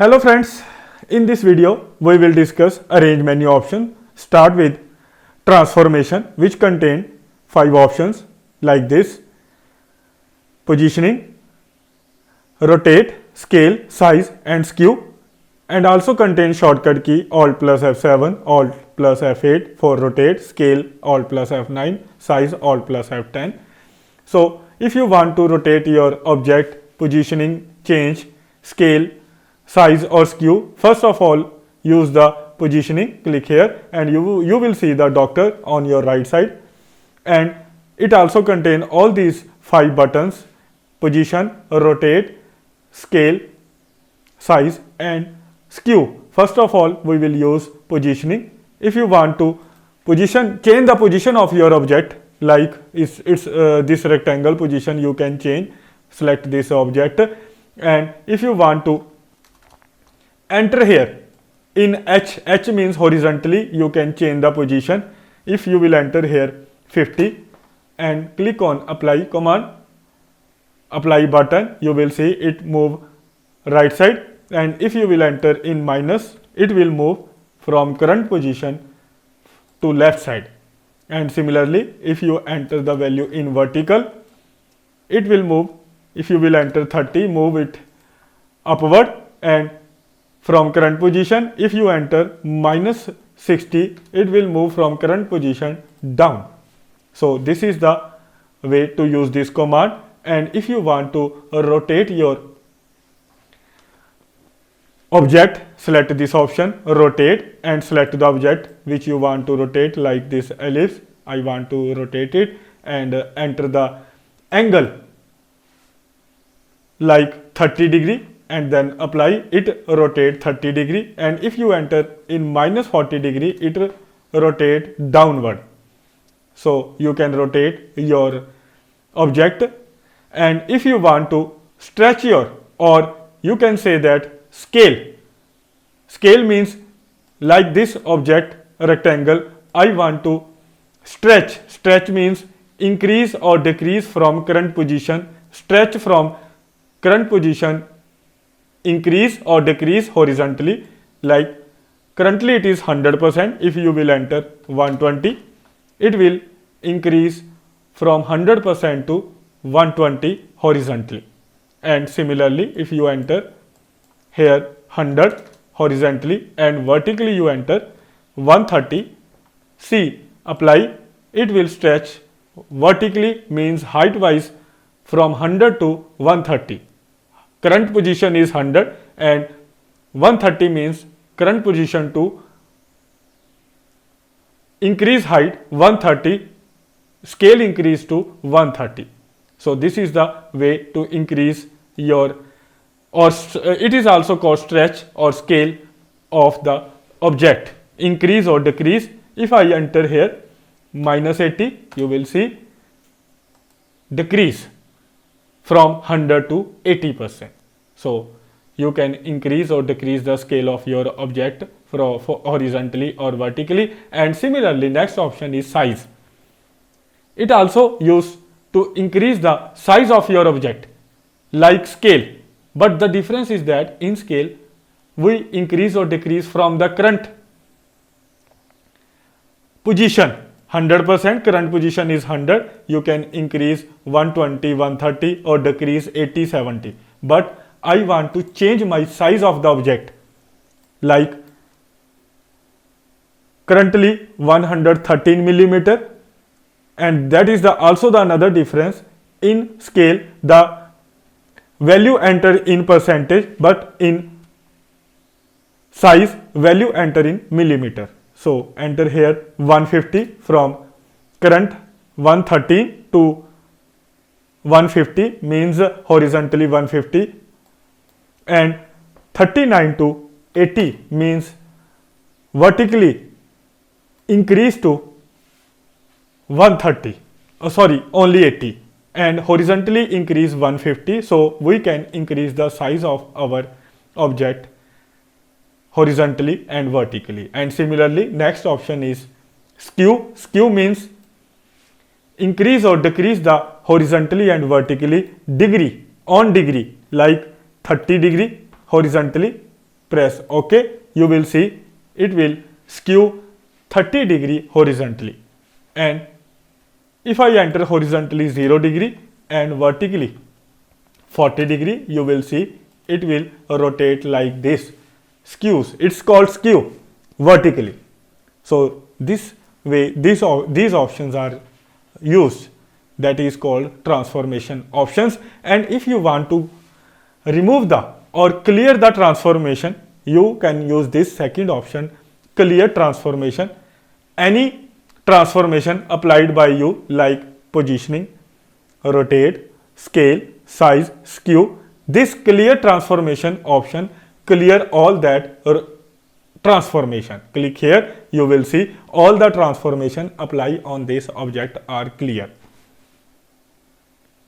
Hello friends, in this video we will discuss arrange menu option. Start with transformation which contain 5 options like this: positioning, rotate, scale, size and skew, and also contain shortcut key Alt plus F7, Alt plus F8 for rotate, scale Alt plus F9, size Alt plus F10. So if you want to rotate your object, positioning, change, scale, size or skew, first of all use the positioning, click here and you will see the doctor on your right side, and it also contain all these 5 buttons: position, rotate, scale, size and skew. First of all we will use positioning. If you want to change the position of your object, like it's this rectangle position, you can change, select this object, and if you want to enter here in H means horizontally, you can change the position. If you will enter here 50 and click on apply command, apply button, you will see it move right side, and if you will enter in minus, it will move from current position to left side. And similarly, if you enter the value in vertical, it will move. If you will enter 30, move it upward, and from current position, if you enter minus 60, it will move from current position down. So this is the way to use this command. And if you want to rotate your object, select this option, rotate, and select the object which you want to rotate, like this ellipse. I want to rotate it, and enter the angle like 30 degree, and then apply it, rotate 30 degree, and if you enter in minus 40 degree, it rotate downward. So you can rotate your object. And if you want to stretch your, or you can say that scale means like this object rectangle, I want to stretch means increase or decrease from current position, stretch from current position, increase or decrease horizontally, like currently it is 100%, if you will enter 120, it will increase from 100% to 120 horizontally. And similarly, if you enter here 100 horizontally and vertically you enter 130, see, apply, it will stretch vertically means height wise from 100 to 130. Current position is 100 and 130 means current position to increase height 130, scale increase to 130. So this is the way to increase your, or it is also called stretch or scale of the object, increase or decrease. If I enter here minus 80, you will see decrease from 100 to 80%. So you can increase or decrease the scale of your object for horizontally or vertically. And similarly, next option is size. It also used to increase the size of your object like scale, but the difference is that in scale we increase or decrease from the current position. 100% current position is 100, you can increase 120, 130 or decrease 80, 70. But I want to change my size of the object, like currently 113 millimeter, and that is also the another difference. In scale the value enter in percentage, but in size value enter in millimeter. So enter here 150, from current 113 to 150 means horizontally 150, and 39 to 80 means vertically increase to 130, only 80, and horizontally increase 150. So we can increase the size of our object horizontally and vertically. And similarly, next option is skew. Skew means increase or decrease the horizontally and vertically degree, like 30 degree horizontally press OK, you will see it will skew 30 degree horizontally. And if I enter horizontally 0 degree and vertically 40 degree, you will see it will rotate like this. Skews. It's called skew vertically. So this way these options are used. That is called transformation options. And if you want to remove the or clear the transformation, you can use this second option, clear transformation. Any transformation applied by you like positioning, rotate, scale, size, skew, this clear transformation option clear all that transformation. Click here, you will see all the transformation apply on this object are clear.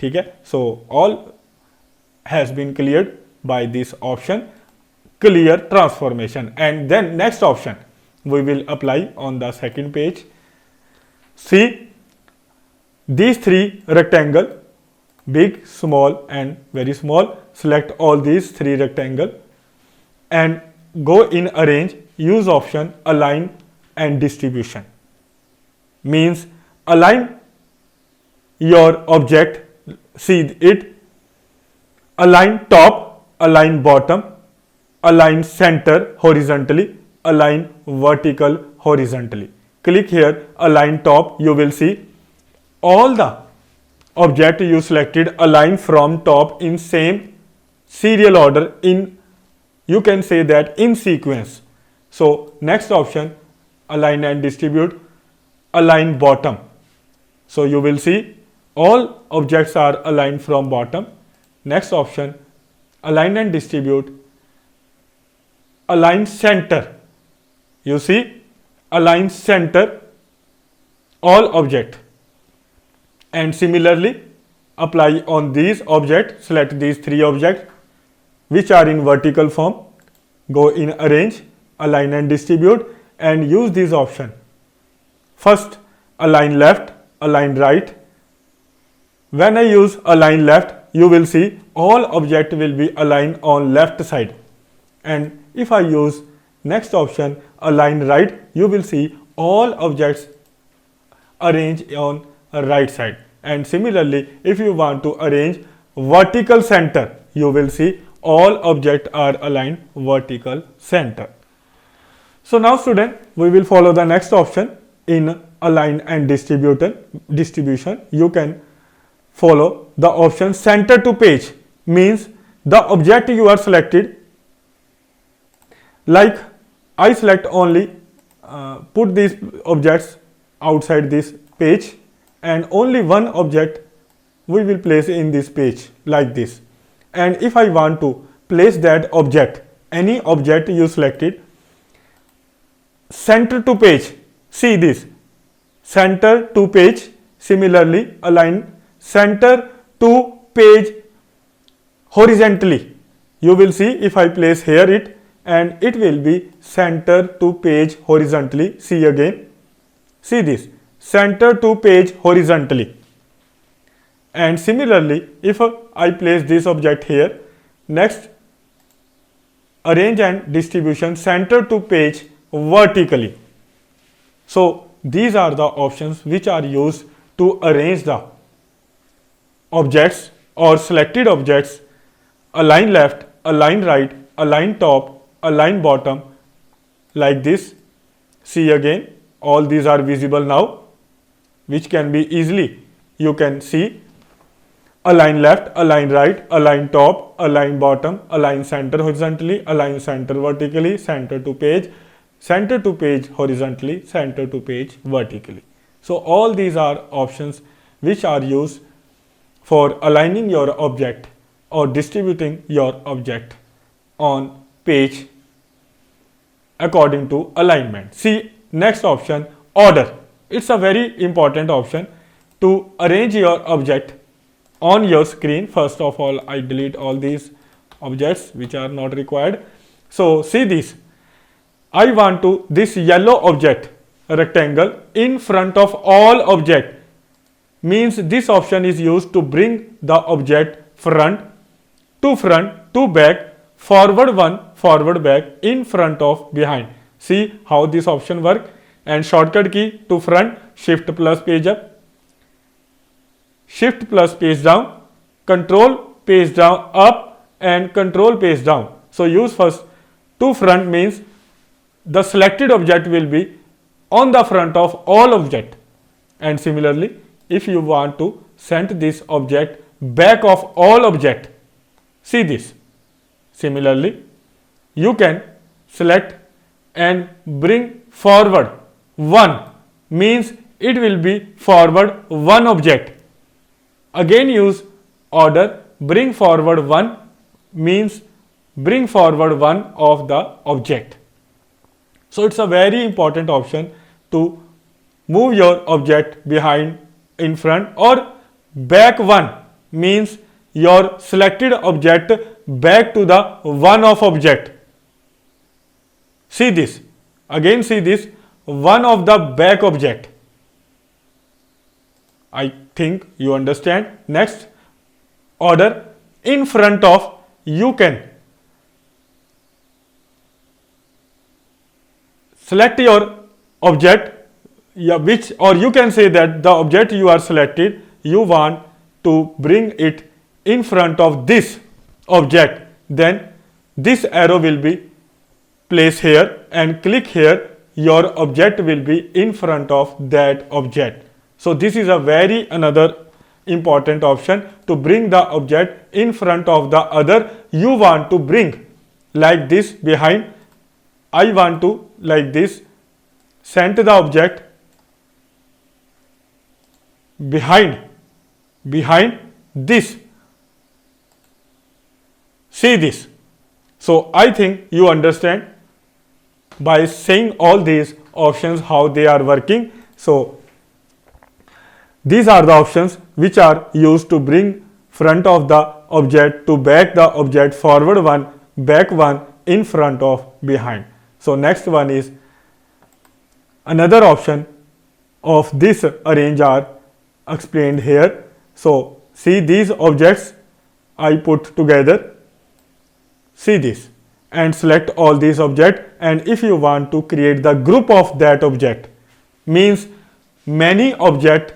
ठीक है, so all has been cleared by this option, clear transformation. And then next option we will apply on the second page. See these three rectangle, big, small and very small. Select all these three rectangle and go in arrange, use option align and distribution. Means align your object, see it, align top, align bottom, align center horizontally, align vertical horizontally. Click here, align top, you will see all the object you selected align from top in same serial order, in you can say that in sequence. So next option align and distribute, align bottom. So you will see all objects are aligned from bottom. Next option align and distribute, align center. You see align center all object. And similarly apply on these objects, select these three objects which are in vertical form, go in arrange, align and distribute and use this option. First align left, align right. When I use align left, you will see all object will be aligned on left side. And if I use next option align right, you will see all objects arranged on right side. And similarly if you want to arrange vertical center, you will see all objects are aligned vertical center. So now student, we will follow the next option in align and distribution. You can follow the option center to page, means the object you are selected, like I select only put these objects outside this page and only one object we will place in this page like this. And if I want to place that object, any object you selected, center to page, see this, center to page. Similarly align center to page horizontally. You will see if I place here it and it will be center to page horizontally. See again, see this, center to page horizontally. And similarly if I place this object here, next arrange and distribution, center to page vertically. So these are the options which are used to arrange the objects or selected objects, align left, align right, align top, align bottom like this. See again, all these are visible now, which can be easily, you can see align left, align right, align top, align bottom, align center horizontally, align center vertically, center to page horizontally, center to page vertically. So all these are options which are used for aligning your object or distributing your object on page according to alignment. See next option, order. It's a very important option to arrange your object on your screen. First of all, I delete all these objects which are not required. So see this, I want to this yellow object rectangle in front of all object, means this option is used to bring the object front to back, forward one, forward back, in front of, behind. See how this option work. And shortcut key to front, shift plus page up, shift plus page down, control page down up, and control page down. So use first to front means the selected object will be on the front of all object. And similarly, if you want to send this object back of all object, see this. Similarly, you can select and bring forward one, means it will be forward one object. Again use order, bring forward one means bring forward one of the object. So it's a very important option to move your object behind, in front, or back one means your selected object back to the one of object. See this. Again see this, one of the back object. I think you understand. Next, order in front of, you can select your object, which, or you can say that the object you are selected, you want to bring it in front of this object, then this arrow will be placed here and click here, your object will be in front of that object. So this is a very another important option to bring the object in front of the other you want to bring, like this behind. I want to like this send the object behind this. See this. So I think you understand by saying all these options how they are working. So these are the options which are used to bring front of the object to back the object, forward one, back one, in front of, behind. So next one is another option of this arrange are explained here. So see these objects I put together, see this, and select all these objects. And if you want to create the group of that object, means many object,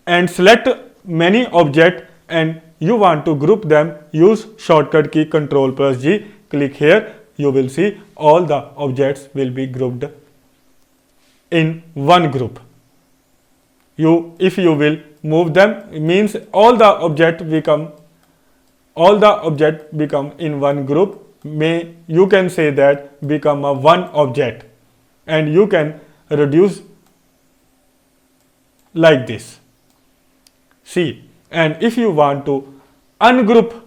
and select many object and you want to group them, use shortcut key Ctrl plus G, click here, you will see all the objects will be grouped in one group. If you will move them, means all the object become in one group, you can say that become a one object, and you can reduce like this. See, and if you want to ungroup,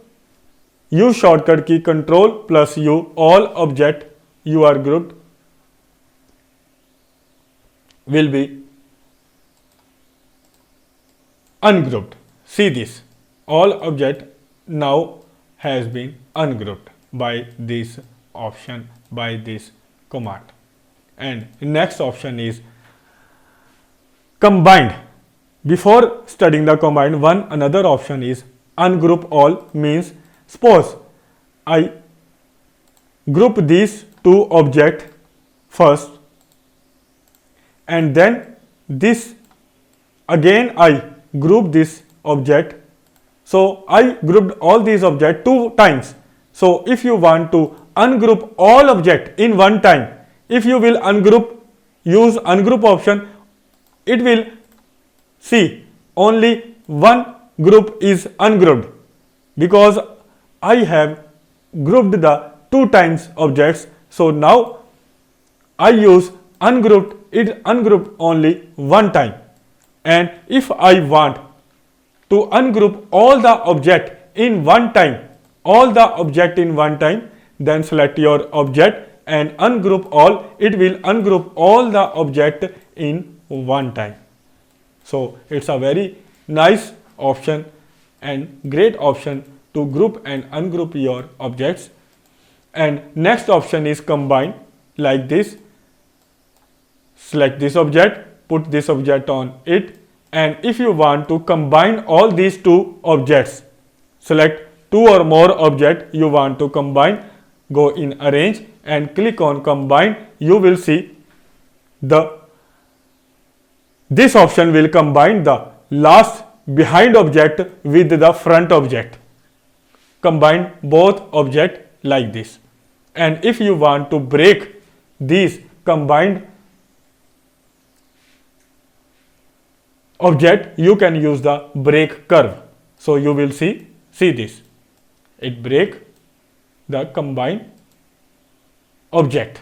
use shortcut key Ctrl plus U, all object you are grouped will be ungrouped. See this, all object now has been ungrouped by this option, by this command. And next option is combined. Before studying the combined, another option is ungroup all, means suppose I group these two objects first, and then this again I group this object. So I grouped all these objects two times. So if you want to ungroup all object in one time, if you will ungroup, use ungroup option, it will see only one group is ungrouped, because I have grouped the two times objects. So now I use ungrouped, it ungrouped only one time. And if I want to ungroup all the object in one time, then select your object and ungroup all, it will ungroup all the object in one time. So it's a very nice option and great option to group and ungroup your objects. And next option is combine, like this. Select this object, put this object on it, and if you want to combine all these two objects, select two or more object you want to combine, go in arrange and click on combine. You will see this option will combine the last behind object with the front object. Combine both object like this. And if you want to break these combined object, you can use the break curve. So you will see this. It break the combined object.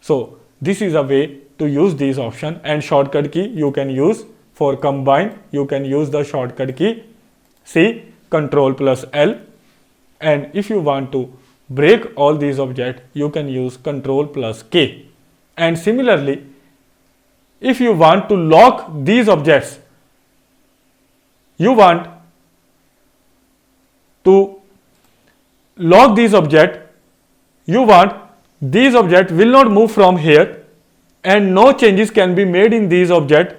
So this is a way to use this option, and shortcut key you can use for combine. You can use the shortcut key C, Control plus L, and if you want to break all these objects, you can use Control plus K. And similarly, if you want to lock these objects, you want to lock these objects, you want these objects will not move from here and no changes can be made in these objects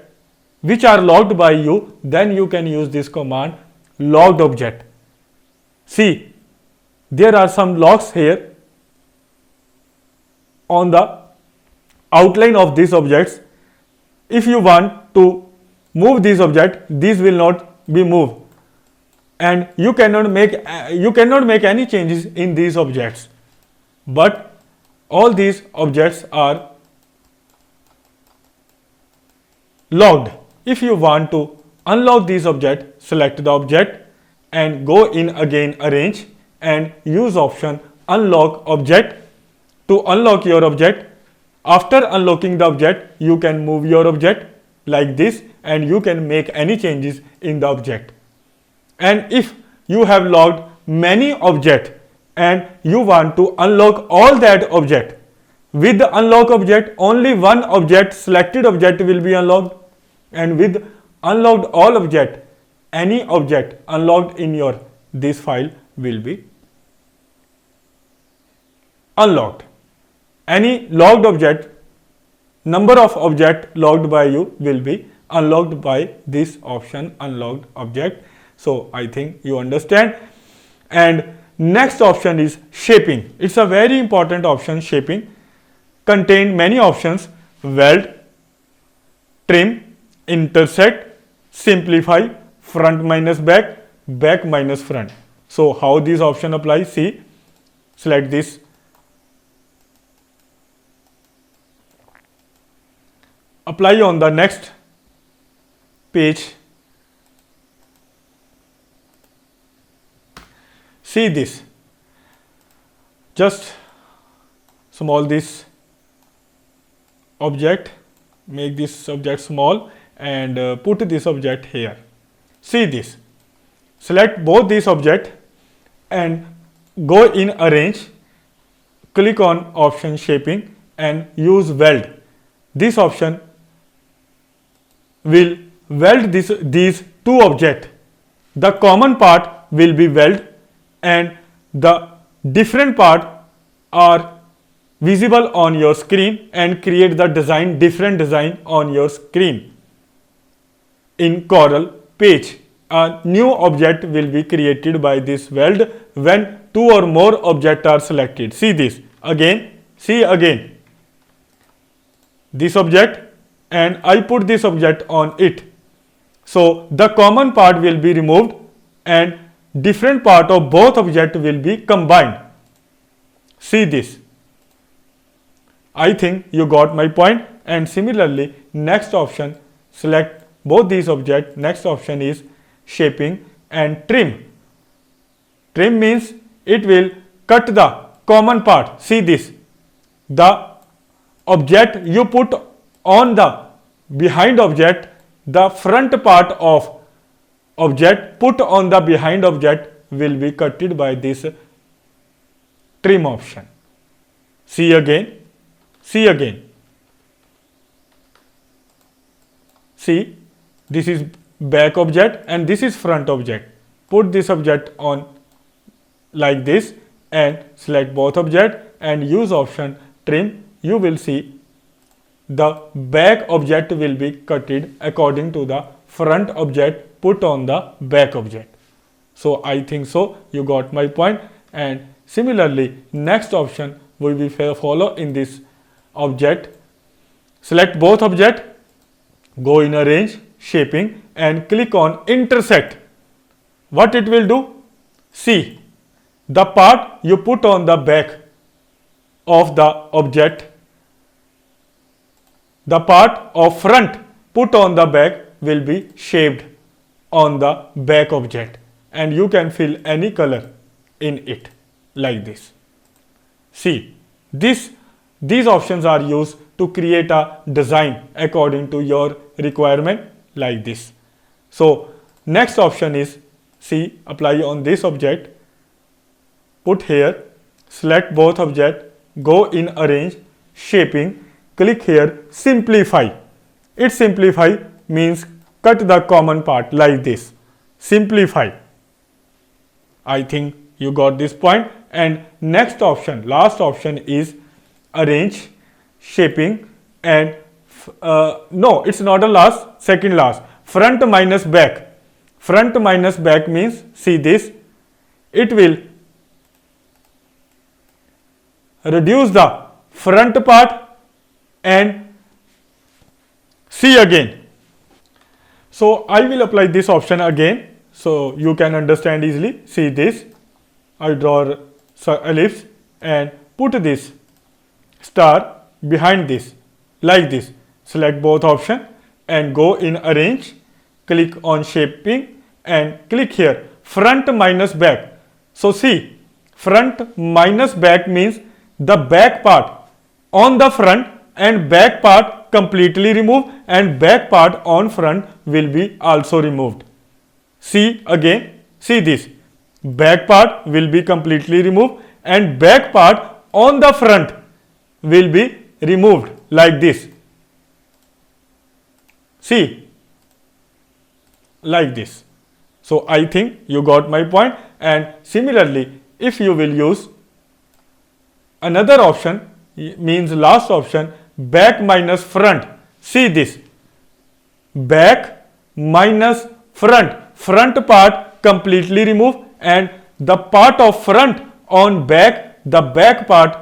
which are locked by you, then you can use this command locked object. See, there are some locks here on the outline of these objects. If you want to move these objects, these will not be moved, and you cannot make any changes in these objects. But all these objects are locked. If you want to unlock these objects, select the object and go in again arrange and use option unlock object to unlock your object. After unlocking the object, you can move your object like this and you can make any changes in the object. And if you have locked many objects and you want to unlock all that object, with the unlock object only one object, selected object will be unlocked, and with unlocked all object, any object unlocked in your this file will be unlocked. Any locked object, number of object locked by you will be unlocked by this option unlocked object. So I think you understand. And next option is shaping. It's a very important option. Shaping contain many options: weld, trim, intersect, simplify, front minus back, back minus front. So how these option apply? See, select this. Apply on the next page. See this. Just small this object, make this object small and put this object here. See this. Select both these objects and go in arrange, click on option shaping and use weld. This option will weld these two objects. The common part will be weld and the different part are visible on your screen and create the design, different design on your screen. In Corel page, a new object will be created by this weld when two or more objects are selected. See this again, see again this object and I put this object on it. So the common part will be removed and different part of both objects will be combined. See this. I think you got my point. And similarly, next option, select both these objects. Next option is shaping and trim. Trim means it will cut the common part. See this. The object you put on the behind object, the front part of object put on the behind object will be cutted by this trim option. See again, see again. See, this is back object and this is front object. Put this object on like this and select both object and use option trim. You will see the back object will be cutted according to the front object put on the back object. So I think so you got my point. And similarly, next option we will follow in this object. Select both object, go in arrange, shaping and click on intersect. What it will do? See, the part you put on the back of the object, the part of front put on the back will be shaped on the back object, and you can fill any color in it like this. See, these options are used to create a design according to your requirement like this. So next option is, see, apply on this object, put here, select both object, go in arrange, shaping, click here, simplify. It simplify means cut the common part like this. Simplify. I think you got this point. And next option, last option is arrange, shaping and no, it's not a last, second last, front minus back. Front minus back means, see this, it will reduce the front part and see again. So I will apply this option again so you can understand easily. See this, I draw ellipse and put this star behind this like this. Select both option and go in arrange, click on shaping and click here front minus back. So see, front minus back means the back part on the front and back part completely removed, and back part on front will be also removed. See again, see this, back part will be completely removed and back part on the front will be removed like this. See, like this. So I think you got my point. And similarly, if you will use another option, means last option, back minus front. See this, back minus front, front part completely removed and the part of front on back, the back part,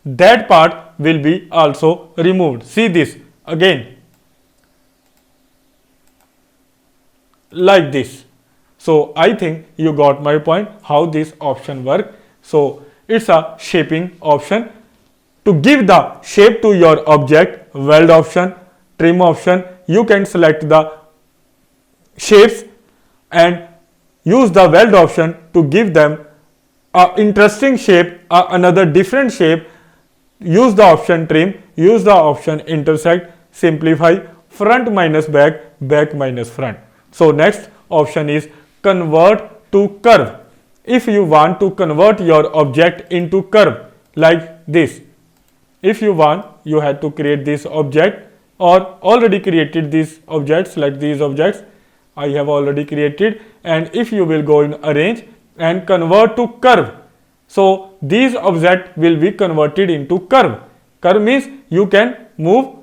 that part will be also removed. See this again, like this. So I think you got my point how this option work. So it's a shaping option. To give the shape to your object, weld option, trim option, you can select the shapes and use the weld option to give them a interesting shape, another different shape. Use the option trim, use the option intersect, simplify, front minus back, back minus front. So next option is convert to curve. If you want to convert your object into curve like this, if you want, you have to create this object or already created these objects, like these objects I have already created, and if you will go in arrange and convert to curve, so these objects will be converted into curve. Curve means you can move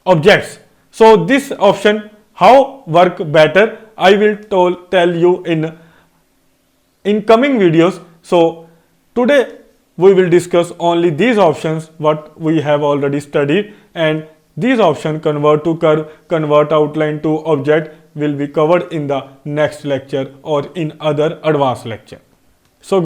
objects. So this option how work better I will tell you in coming videos. So today we will discuss only these options what we have already studied, and these options convert to curve, convert outline to object will be covered in the next lecture or in other advanced lecture.